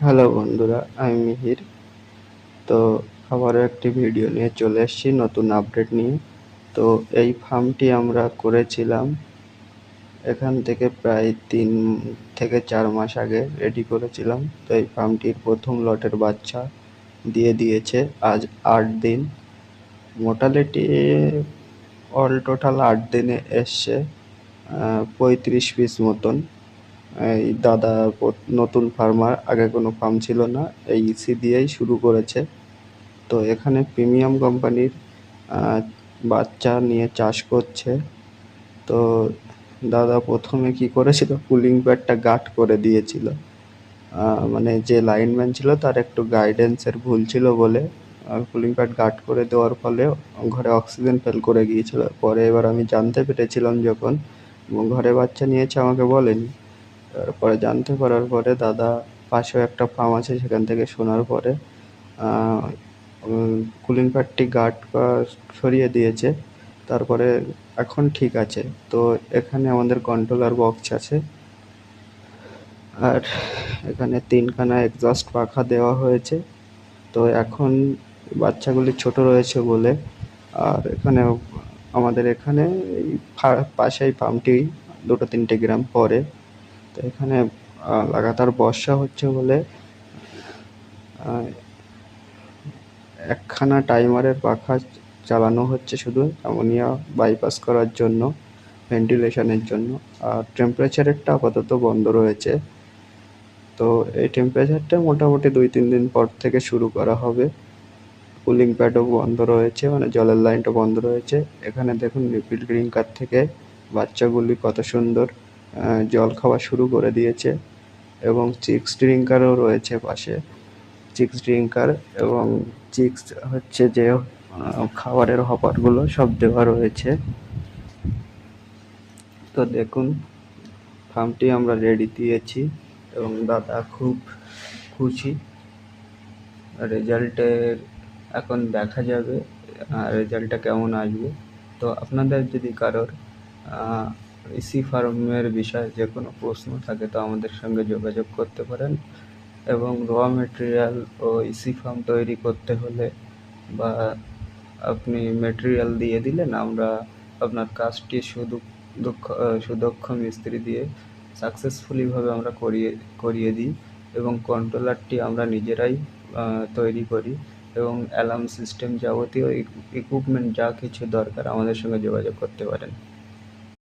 Hello বন্ধুরা, আমি মিহির। তো আবারও একটি ভিডিও নিয়ে চলে এসেছি নতুন আপডেট নিয়ে। তো এই ফার্মটি আমরা করেছিলাম এখান থেকে প্রায় 3 থেকে 4 মাস আগে রেডি করেছিলাম। তো এই ফার্মটির প্রথম লটের বাচ্চা দিয়ে দিয়েছে আজ 8 দিন। মোটালিটি অল টোটাল 8 দিনে এসছে 35 পিস মতন। এই দাদা নতুন ফার্মার, আগে কোনো ফার্ম ছিল না, এই ইসি দিয়েই শুরু করেছে। তো এখানে প্রিমিয়াম কোম্পানির বাচ্চা নিয়ে চাষ করছে। তো দাদা প্রথমে কি করেছিল, কুলিং প্যাডটা গার্ড করে দিয়েছিল। মানে যে লাইনম্যান ছিল তার একটু গাইডেন্সের ভুল ছিল বলে কুলিং প্যাড গার্ড করে দেওয়ার ফলে ঘরে অক্সিজেন ফেল করে গিয়েছিল। পরে এবার আমি জানতে পেরেছিলাম যখন ঘরে বাচ্চা নিয়েছে, আমাকে বলেনি। তারপরে জানতে পারার পরে দাদা পাশেও একটা ফার্ম আছে, সেখান থেকে শোনার পরে কুলিং প্যাডটি গার্ড সরিয়ে দিয়েছে। তারপরে এখন ঠিক আছে। তো এখানে আমাদের কন্ট্রোলার বক্স আছে, আর এখানে 3খানা এক্সস্ট পাখা দেওয়া হয়েছে। তো এখন বাচ্চাগুলি ছোট রয়েছে বলে, আর এখানে আমাদের এখানে এই পাশেই ফার্মটি 2-3 গ্রাম পরে। তো এখানে লাগাতার বর্ষা হচ্ছে বলে একখানা টাইমারের পাখা চালানো হচ্ছে শুধু অ্যামোনিয়া বাইপাস করার জন্য, ভেন্টিলেশনের জন্য। আর টেম্পারেচারেরটা আপাতত বন্ধ রয়েছে। তো এই টেম্পারেচারটা মোটামুটি 2-3 দিন পর থেকে শুরু করা হবে। কুলিং প্যাডও বন্ধ রয়েছে, মানে জলের লাইনটা বন্ধ রয়েছে। এখানে দেখুন রিফিল ড্রিঙ্কার থেকে বাচ্চাগুলি কত সুন্দর জল খাওয়া শুরু করে দিয়েছে, এবং চিক্স ড্রিঙ্কারও রয়েছে পাশে। চিক্স ড্রিঙ্কার এবং চিক্স হচ্ছে যে খাবারের হপারগুলো সব দেওয়া রয়েছে। তো দেখুন ফার্মটি আমরা রেডি দিয়েছি এবং দাদা খুব খুশি। রেজাল্টের এখন দেখা যাবে রেজাল্টটা কেমন আসবে। তো আপনাদের যদি কারোর ইসি ফার্মের বিষয়ে যে কোনো প্রশ্ন থাকে তো আমাদের সঙ্গে যোগাযোগ করতে পারেন। এবং র মেটেরিয়াল ও ইসি ফার্ম তৈরি করতে হলে বা আপনি মেটেরিয়াল দিয়ে দিলেন, আমরা আপনার কাজটি সুদক্ষ মিস্ত্রি দিয়ে সাকসেসফুলিভাবে আমরা করিয়ে দিই। এবং কন্ট্রোলারটি আমরা নিজেরাই তৈরি করি, এবং অ্যালার্ম সিস্টেম যাবতীয় ইকুইপমেন্ট যা কিছু দরকার আমাদের সঙ্গে যোগাযোগ করতে পারেন।